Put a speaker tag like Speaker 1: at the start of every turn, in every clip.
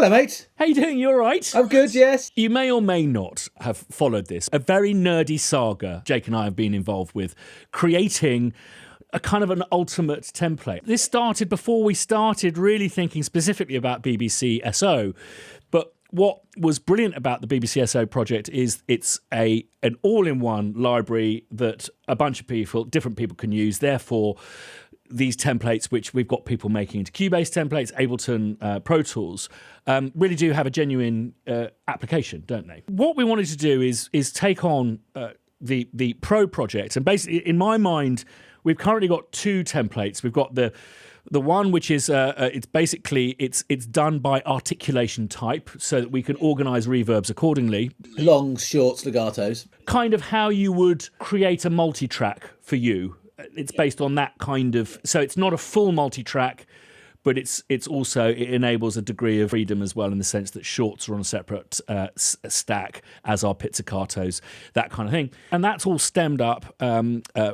Speaker 1: Hello, mate.
Speaker 2: How you doing? You all right?
Speaker 1: I'm good, yes.
Speaker 2: You may or may not have followed this. A very nerdy saga Jake and I have been involved with, creating a kind of an ultimate template. This started before we started really thinking specifically about BBCSO. But what was brilliant about the BBCSO project is it's an all-in-one library that a bunch of people, different people can use. Therefore, these templates, which we've got people making into Cubase templates, Ableton, Pro Tools, really do have a genuine application, don't they? What we wanted to do is take on the Pro project, and basically, in my mind, we've currently got two templates. We've got the one which is it's done by articulation type, so that we can organise reverbs accordingly.
Speaker 1: Long, short legatos.
Speaker 2: Kind of how you would create a multi-track for you. It's based on that kind of, so it's not a full multi-track, but it enables a degree of freedom as well, in the sense that shorts are on a separate stack, as are pizzicatos, that kind of thing. And that's all stemmed up,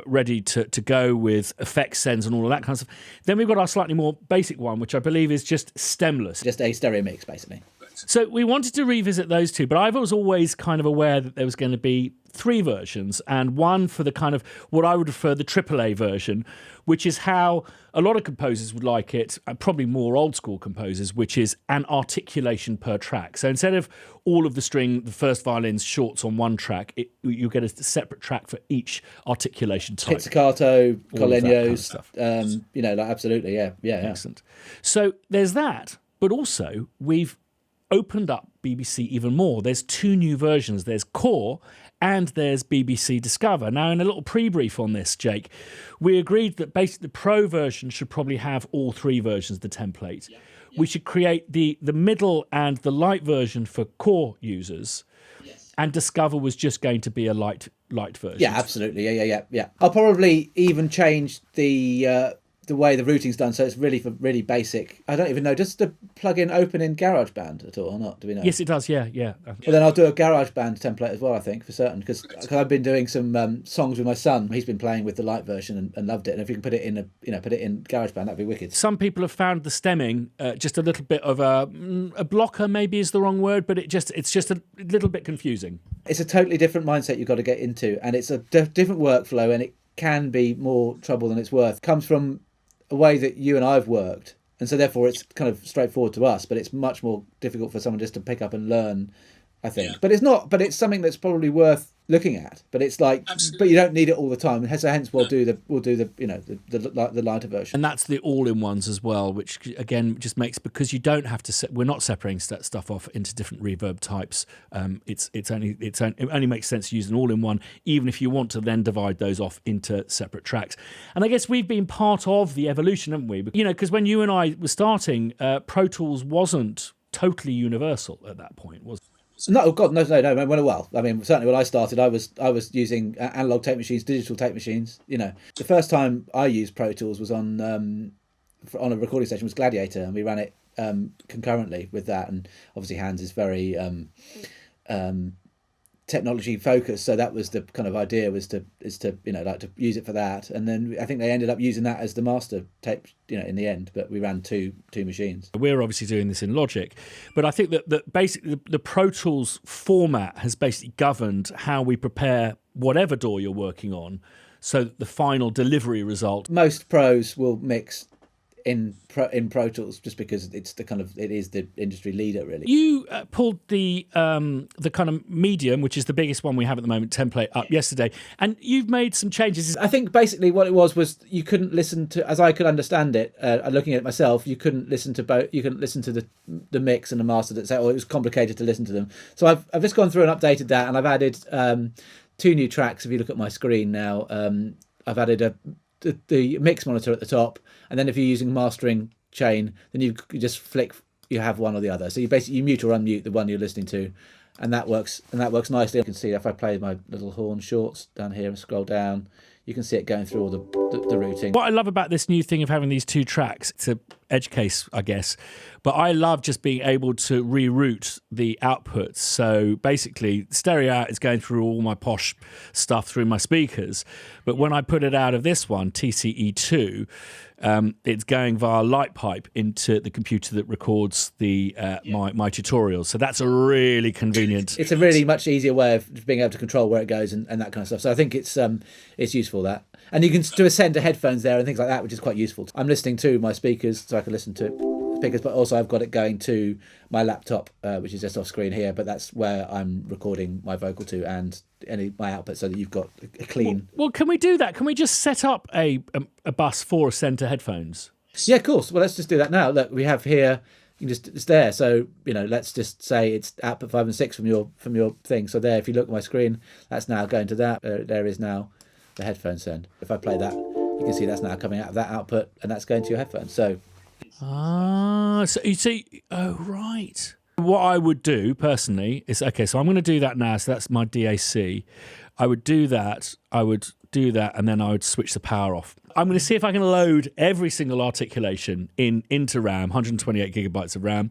Speaker 2: ready to go with effects sends and all of that kind of stuff. Then we've got our slightly more basic one, which I believe is just stemless.
Speaker 1: Just a stereo mix, basically.
Speaker 2: So we wanted to revisit those two, but I was always kind of aware that there was going to be three versions, and one for the kind of what I would refer the AAA version, which is how a lot of composers would like it, and probably more old school composers, which is an articulation per track. So instead of all of the first violin's shorts on one track, you get a separate track for each articulation type.
Speaker 1: Pizzicato, Collegnos,
Speaker 2: kind of stuff.
Speaker 1: Absolutely, yeah.
Speaker 2: Excellent. So there's that, but also we've opened up BBC even more. There's two new versions. There's Core and there's BBC Discover. Now, in a little pre-brief on this, Jake, we agreed that basically the Pro version should probably have all three versions of the template. Yeah. We should create the middle and the light version for Core users. Yes. And Discover was just going to be a light version.
Speaker 1: Yeah, absolutely. Yeah. I'll probably even change the way the routing's done, so it's really for really basic. I don't even know. Does the plugin open in GarageBand at all or not? Do we know?
Speaker 2: Yes, it does. Yeah.
Speaker 1: Well, then I'll do a GarageBand template as well, I think, for certain, because I've been doing some songs with my son. He's been playing with the light version and loved it. And if you can put it in GarageBand, that'd be wicked.
Speaker 2: Some people have found the stemming just a little bit of a blocker, maybe is the wrong word, but it's just a little bit confusing.
Speaker 1: It's a totally different mindset you've got to get into, and it's a different workflow, and it can be more trouble than it's worth. It comes from a way that you and I've worked, and so therefore it's kind of straightforward to us, but it's much more difficult for someone just to pick up and learn, I think. Yeah. But it's something that's probably worth looking at. But it's like, absolutely. But you don't need it all the time. So hence we'll do the lighter version.
Speaker 2: And that's the all-in-ones as well, which again just makes, because you don't have to. We're not separating stuff off into different reverb types. It only makes sense to use an all-in-one, even if you want to then divide those off into separate tracks. And I guess we've been part of the evolution, haven't we? Because when you and I were starting, Pro Tools wasn't totally universal at that point, was it?
Speaker 1: No, God, no. Well, I mean, certainly when I started, I was using analog tape machines, digital tape machines. The first time I used Pro Tools was on a recording station was Gladiator, and we ran it concurrently with that. And obviously, Hans is very technology focused, so that was the kind of idea, was to use it for that. And then I think they ended up using that as the master tape, in the end. But we ran two machines.
Speaker 2: We're obviously doing this in Logic, but I think that basically the Pro Tools format has basically governed how we prepare whatever DAW you're working on, so that the final delivery result.
Speaker 1: Most pros will mix in Pro Tools, just because it is the industry leader, really.
Speaker 2: You pulled the kind of medium, which is the biggest one we have at the moment, template up yesterday, and you've made some changes.
Speaker 1: I think basically what it was you couldn't listen to, as I could understand it, looking at it myself, you couldn't listen to both. You couldn't listen to the mix and the master, that say, it was complicated to listen to them. So I've just gone through and updated that, and I've added two new tracks. If you look at my screen now, I've added the mix monitor at the top, and then if you're using mastering chain, then you just flick, you have one or the other. So you mute or unmute the one you're listening to, and that works nicely. You can see if I play my little horn shorts down here and scroll down, you can see it going through all the routing.
Speaker 2: What I love about this new thing of having these two tracks, it's an edge case, I guess, but I love just being able to reroute the outputs. So basically, stereo out is going through all my posh stuff through my speakers, but when I put it out of this one, TCE2, it's going via light pipe into the computer that records the my tutorials. So that's a really convenient.
Speaker 1: It's a really much easier way of being able to control where it goes and that kind of stuff. So I think it's useful, that. And you can do a send to headphones there and things like that, which is quite useful. I'm listening to my speakers, so I can listen to speakers, but also I've got it going to my laptop, which is just off screen here, but that's where I'm recording my vocal to and my output, so that you've got a clean.
Speaker 2: Well, can we do that? Can we just set up a bus for a send to headphones?
Speaker 1: Yeah, of course. Well, let's just do that now. Look, we have here. It's there. So let's just say it's output 5 and 6 from your thing. So there, if you look at my screen, that's now going to that. There is now the headphone send. If I play that, you can see that's now coming out of that output, and that's going to your headphones. So.
Speaker 2: So you see, oh right. What I would do personally is, okay, so I'm going to do that now. So that's my DAC. I would do that, and then I would switch the power off. I'm going to see if I can load every single articulation into RAM, 128 gigabytes of RAM,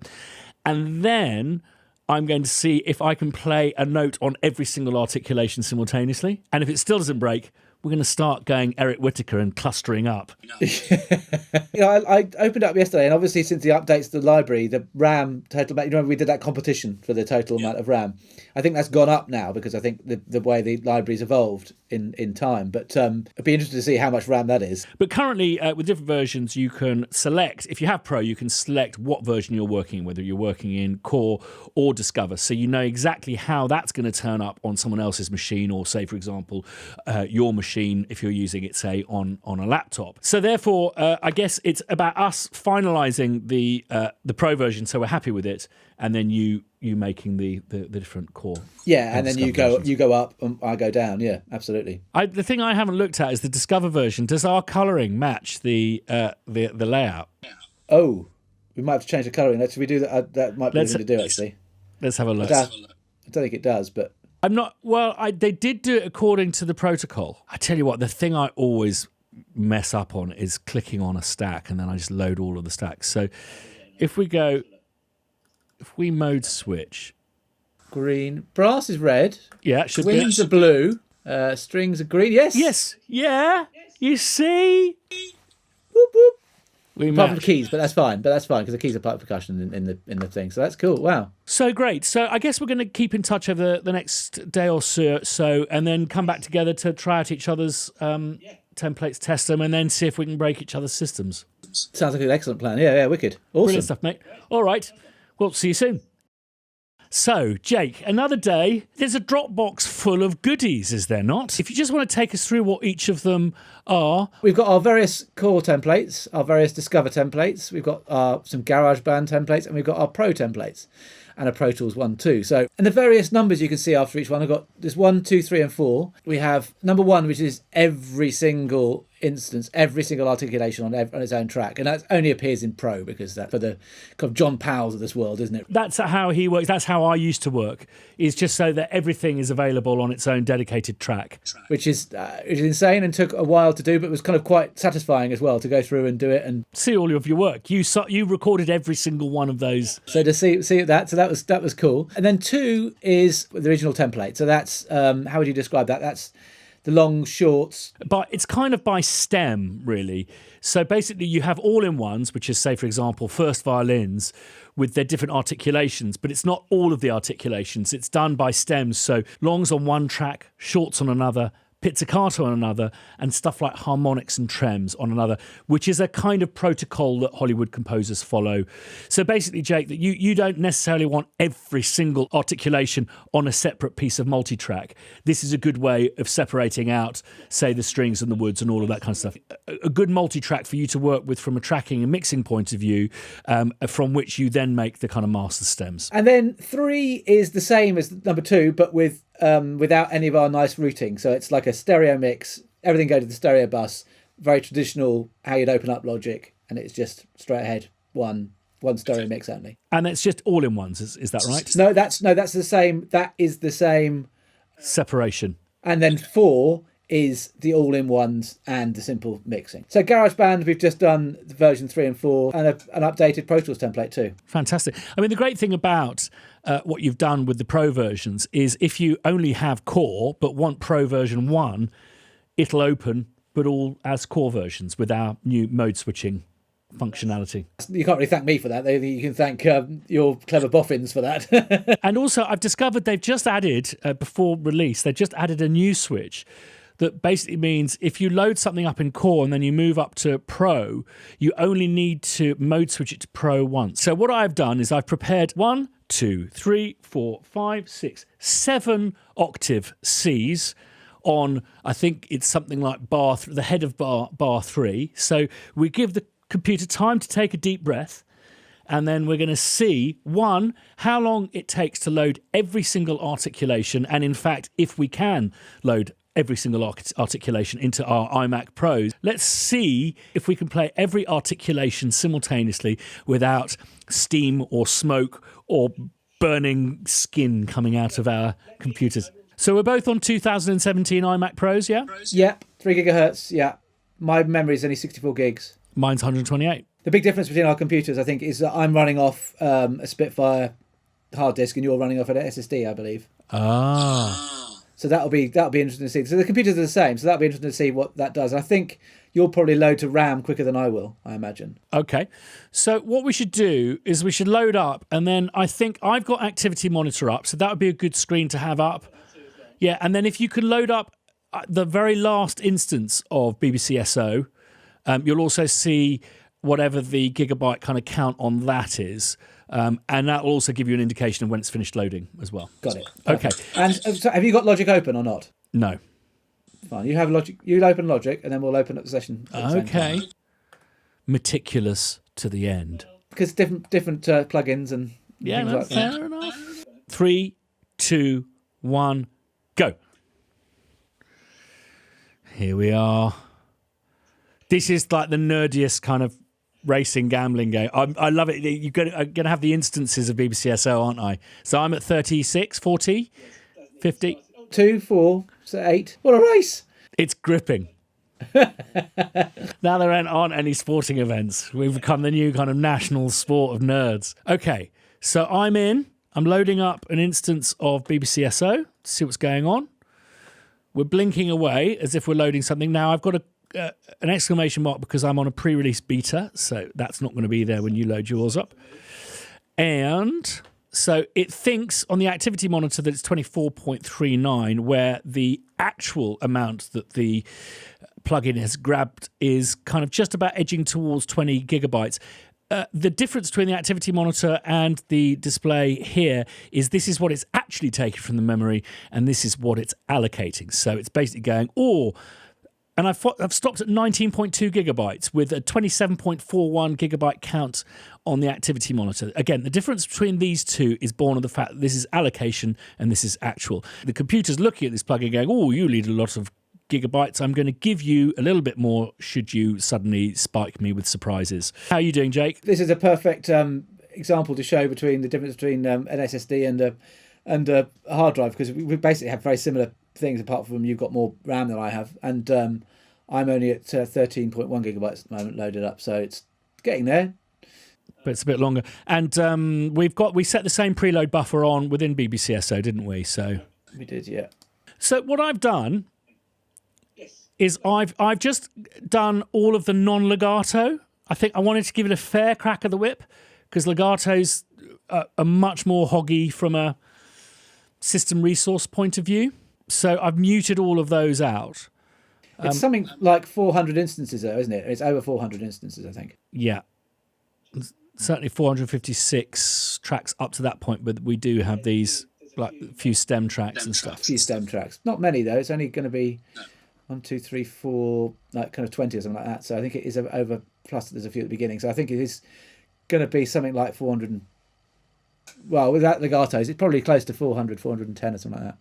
Speaker 2: and then I'm going to see if I can play a note on every single articulation simultaneously. And if it still doesn't break, we're going to start going Eric Whittaker and clustering up.
Speaker 1: I opened up yesterday, and obviously since the updates to the library, the RAM total, remember we did that competition for the total amount of RAM. I think that's gone up now because I think the way the library's evolved in time. But I'd be interested to see how much RAM that is.
Speaker 2: But currently, with different versions, you can select, if you have Pro, you can select what version you're working in, whether you're working in Core or Discover. So you know exactly how that's going to turn up on someone else's machine, or say, for example, your machine if you're using it, say, on a laptop. So therefore, I guess it's about us finalising the Pro version, so we're happy with it, and then you making the different Core.
Speaker 1: Yeah, and then you go up and I go down. Yeah, absolutely.
Speaker 2: The thing I haven't looked at is the Discover version. Does our colouring match the layout?
Speaker 1: Oh, we might have to change the colouring. Should we do that? That might be the thing to do, actually.
Speaker 2: Let's have a look.
Speaker 1: I don't think it does, but.
Speaker 2: I'm not. Well, they did do it according to the protocol. I tell you what, the thing I always mess up on is clicking on a stack, and then I just load all of the stacks. So if we mode switch,
Speaker 1: green, brass is red.
Speaker 2: Yeah, it should
Speaker 1: Wings are blue. Strings are green. Yes.
Speaker 2: Yeah. You see.
Speaker 1: Whoop whoop.
Speaker 2: We
Speaker 1: Apart from the keys, but that's fine. because the keys are part of percussion in the thing. So that's cool. Wow.
Speaker 2: So great. So I guess we're going to keep in touch over the next day or so, and then come back together to try out each other's templates, test them, and then see if we can break each other's systems.
Speaker 1: Sounds like an excellent plan. Yeah, wicked. Awesome.
Speaker 2: Brilliant stuff, mate. All right. Well, see you soon. So, Jake, another day. There's a Dropbox full of goodies, is there not? If you just want to take us through what each of them are.
Speaker 1: We've got our various Core templates, our various Discover templates. We've got some GarageBand templates, and we've got our Pro templates, and a Pro Tools 1, 2. So, and the various numbers you can see after each one. I've got this 1, 2, 3, and 4. We have number 1, which is every single instance, every single articulation on its own track, and that only appears in Pro because that's for the kind of John Powell's of this world, isn't it?
Speaker 2: That's how he works. That's how I used to work. Is just so that everything is available on its own dedicated track,
Speaker 1: which is insane and took a while to do, but was kind of quite satisfying as well to go through and do it and
Speaker 2: see all of your work. You recorded every single one of those.
Speaker 1: So to see that, so that was cool. And then 2 is the original template. So that's how would you describe that? That's the long, shorts.
Speaker 2: But it's kind of by stem, really. So basically you have all-in-ones, which is, say, for example, first violins with their different articulations, but it's not all of the articulations. It's done by stems. So longs on one track, shorts on another, pizzicato on another, and stuff like harmonics and trems on another, which is a kind of protocol that Hollywood composers follow. So basically, Jake, that you don't necessarily want every single articulation on a separate piece of multi-track. This is a good way of separating out, say, the strings and the woods and all of that kind of stuff. A good multi-track for you to work with from a tracking and mixing point of view, from which you then make the kind of master stems.
Speaker 1: And then 3 is the same as number 2, but without any of our nice routing. So it's like a stereo mix, everything goes to the stereo bus, very traditional how you'd open up Logic, and it's just straight ahead, one stereo mix only.
Speaker 2: And it's just all in ones, is that right?
Speaker 1: No, that's the same. That is the same
Speaker 2: separation.
Speaker 1: And then 4 is the all-in-ones and the simple mixing. So GarageBand, we've just done the version 3 and 4 and an updated Pro Tools template too.
Speaker 2: Fantastic. I mean, the great thing about what you've done with the Pro versions is if you only have Core but want Pro version 1, it'll open but all as core versions with our new mode switching functionality.
Speaker 1: You can't really thank me for that. You can thank your clever boffins for that.
Speaker 2: And also, I've discovered they've just added, before release, they've just added a new switch that basically means if you load something up in core and then you move up to pro, you only need to mode switch it to pro once. So what I've done is I've prepared 1, 2, 3, 4, 5, 6, 7 octave Cs on, I think it's something like the head of bar 3. So we give the computer time to take a deep breath, and then we're going to see, one, how long it takes to load every single articulation, and in fact, if we can load every single articulation into our iMac Pros. Let's see if we can play every articulation simultaneously without steam or smoke or burning skin coming out of our computers. So we're both on 2017 iMac Pros, yeah?
Speaker 1: Yeah, 3 gigahertz, yeah. My memory is only 64 gigs.
Speaker 2: Mine's 128.
Speaker 1: The big difference between our computers, I think, is that I'm running off a Spitfire hard disk and you're running off an SSD, I believe.
Speaker 2: Ah.
Speaker 1: So that'll be interesting to see. So the computers are the same, so that'll be interesting to see what that does. I think you'll probably load to RAM quicker than I will, I imagine.
Speaker 2: Okay. So what we should do is we should load up, and then I think I've got Activity Monitor up, so that would be a good screen to have up. Yeah, and then if you can load up the very last instance of BBCSO, you'll also see whatever the gigabyte kind of count on that is. And that will also give you an indication of when it's finished loading as well.
Speaker 1: Got it.
Speaker 2: Okay.
Speaker 1: And so have you got Logic open or not?
Speaker 2: No.
Speaker 1: Fine. You have Logic. You open Logic, and then we'll open up the session.
Speaker 2: Okay. Meticulous to the end.
Speaker 1: Because different plugins and things like that.
Speaker 2: Fair enough. 3, 2, 1, go. Here we are. This is like the nerdiest kind of racing gambling game. I love it. You're going to have the instances of BBCSO, aren't I? So I'm at 36, 40, 50.
Speaker 1: 2, 4, 8. What a race!
Speaker 2: It's gripping. Now there aren't any sporting events. We've become the new kind of national sport of nerds. Okay, so I'm loading up an instance of BBCSO to see what's going on. We're blinking away as if we're loading something. Now I've got an exclamation mark because I'm on a pre-release beta, so that's not going to be there when you load yours up. And so it thinks on the activity monitor that it's 24.39, where the actual amount that the plugin has grabbed is kind of just about edging towards 20 gigabytes. The difference between the activity monitor and the display here is this is what it's actually taking from the memory, and this is what it's allocating. So it's basically going, and I've stopped at 19.2 gigabytes with a 27.41 gigabyte count on the activity monitor. Again, the difference between these two is born of the fact that this is allocation and this is actual. The computer's looking at this plugin going, you need a lot of gigabytes. I'm going to give you a little bit more should you suddenly spike me with surprises. How are you doing, Jake?
Speaker 1: This is a perfect example to show between the difference between an SSD and a hard drive, because we basically have very similar things, apart from you've got more RAM than I have, and I'm only at 13.1 gigabytes at the moment loaded up, so it's getting there.
Speaker 2: But it's a bit longer. And we set the same preload buffer on within BBCSO, didn't we? So
Speaker 1: we did, yeah. So
Speaker 2: what I've done is I've just done all of the non-legato. I think I wanted to give it a fair crack of the whip, because legatos are much more hoggy from a system resource point of view. So I've muted all of those out.
Speaker 1: It's something like 400 instances, though, isn't it? It's over 400 instances, I think.
Speaker 2: Yeah. Certainly 456 tracks up to that point, but we do have these like a few stem tracks and stuff.
Speaker 1: A few stem tracks. Not many, though. It's only going to be 1, 2, 3, 4, like kind of 20 or something like that. So I think it is over, plus there's a few at the beginning. So I think it is going to be something like 400. Well, without legatos, it's probably close to 400, 410 or something like that.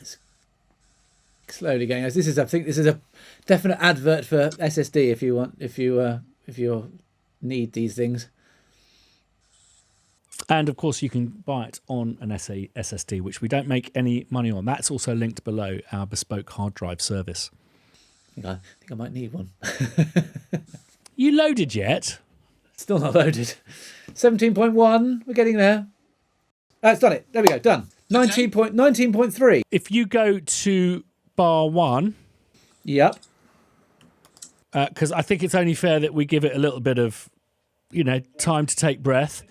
Speaker 1: It's slowly going. I think this is a definite advert for SSD if you need these things.
Speaker 2: And of course, you can buy it on an SSD, which we don't make any money on. That's also linked below our bespoke hard drive service.
Speaker 1: I think I might need one.
Speaker 2: You loaded yet?
Speaker 1: Still not loaded. 17.1. We're getting there. It's done it. There we go. Done. 19.3.
Speaker 2: If you go to bar 1.
Speaker 1: Yep.
Speaker 2: because I think it's only fair that we give it a little bit of, time to take breath.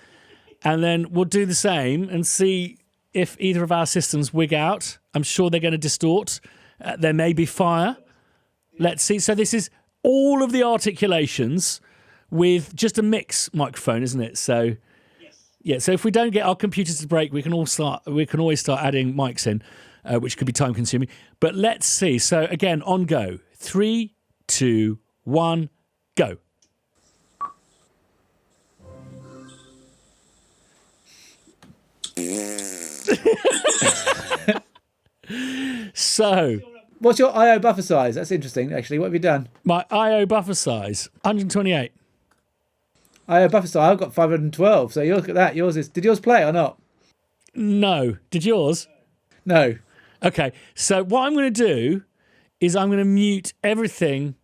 Speaker 2: And then we'll do the same and see if either of our systems wig out. I'm sure they're going to distort. There may be fire. Let's see. So this is all of the articulations with just a mix microphone, isn't it? So, yeah. So if we don't get our computers to break, we can always start adding mics in, which could be time consuming. But let's see. So again, on go. 3, 2, 1, go. So,
Speaker 1: what's your I/O buffer size? That's interesting, actually. What have you done?
Speaker 2: My I/O buffer size, 128.
Speaker 1: I/O buffer size, I've got 512. So you look at that. Yours is. Did yours play or not?
Speaker 2: No. Did yours?
Speaker 1: No.
Speaker 2: Okay. So what I'm going to do is I'm going to mute everything.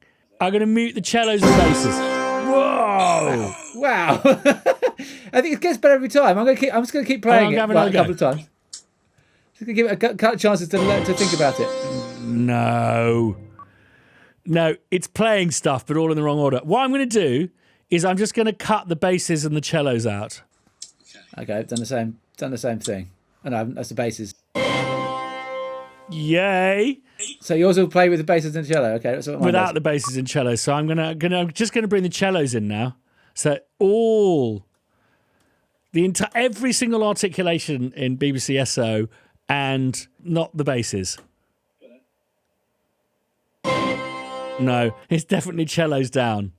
Speaker 2: I'm going to mute the cellos and basses. Whoa!
Speaker 1: Wow. I think it gets better every time. I'm just going to keep playing it a couple of times. Just going to give it a couple of chances to think about it.
Speaker 2: No, it's playing stuff, but all in the wrong order. What I'm going to do is I'm just going to cut the basses and the cellos out.
Speaker 1: Okay, I've done the same thing. And that's the basses.
Speaker 2: Yay!
Speaker 1: So yours will play with the basses and cello. Okay, that's what mine
Speaker 2: without
Speaker 1: does.
Speaker 2: the basses and cellos. So I'm just gonna bring the cellos in now. So every single articulation in BBCSO and not the basses. No, it's definitely cellos down.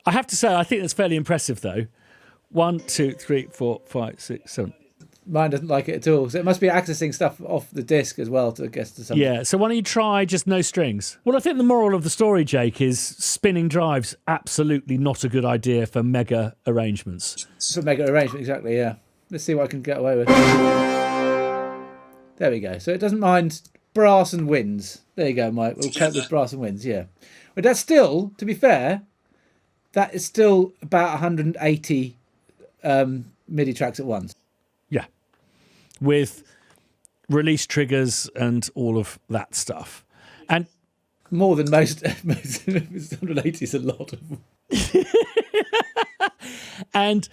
Speaker 2: I have to say, I think that's fairly impressive though. 1, 2, 3, 4, 5, 6, 7.
Speaker 1: Mine doesn't like it at all. So it must be accessing stuff off the disc as well to get to something.
Speaker 2: Yeah, so why don't you try just no strings? Well, I think the moral of the story, Jake, is spinning drives absolutely not a good idea for mega arrangements.
Speaker 1: For mega arrangement, exactly, yeah. Let's see what I can get away with. There we go. So it doesn't mind brass and winds. There you go, Mike. We'll cope with brass and winds, yeah. But that's still, to be fair, that is still about 180 MIDI tracks at once.
Speaker 2: Yeah. With release triggers and all of that stuff. And
Speaker 1: more than most 180 is a lot of
Speaker 2: and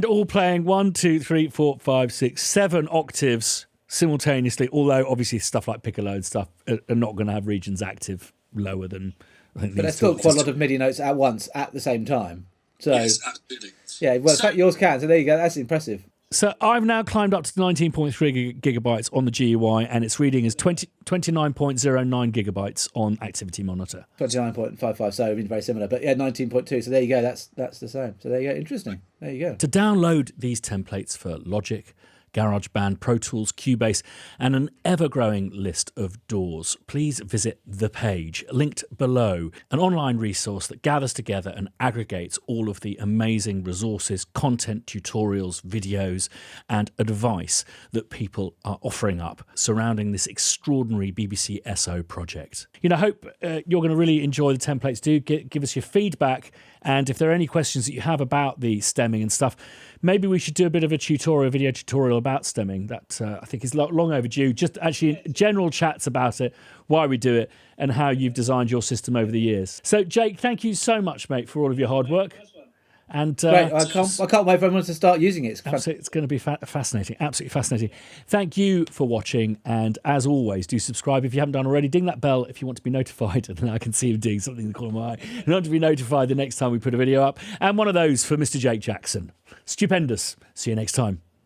Speaker 2: all playing 1, 2, 3, 4, 5, 6, 7 octaves simultaneously, although obviously stuff like piccolo and stuff are not going to have regions active lower than I think.
Speaker 1: But there's still quite a lot of MIDI notes at once at the same time. So
Speaker 3: yes, absolutely.
Speaker 1: Yeah, well, in fact, yours can. So there you go. That's impressive.
Speaker 2: So I've now climbed up to 19.3 gigabytes on the GUI, and its reading is 29.09 gigabytes on Activity Monitor.
Speaker 1: 29.55, so very similar. But yeah, 19.2. So there you go. That's the same. So there you go. Interesting. There you go.
Speaker 2: To download these templates for Logic, GarageBand, Pro Tools, Cubase, and an ever-growing list of DAWs, please visit the page linked below, an online resource that gathers together and aggregates all of the amazing resources, content, tutorials, videos, and advice that people are offering up surrounding this extraordinary BBCSO project. I hope you're going to really enjoy the templates. Do give us your feedback, and if there are any questions that you have about the stemming and stuff, maybe we should do a bit of a video tutorial about stemming. That I think is long overdue. Just actually general chats about it, why we do it, and how you've designed your system over the years. So, Jake, thank you so much, mate, for all of your hard work. And
Speaker 1: great. I can't wait for everyone to start using it.
Speaker 2: It's going to be fascinating, absolutely fascinating. Thank you for watching, and as always, do subscribe if you haven't done already. Ding that bell if you want to be notified, and then I can see him doing something in the corner of my eye. You want to be notified the next time we put a video up, and one of those for Mr. Jake Jackson. Stupendous. See you next time.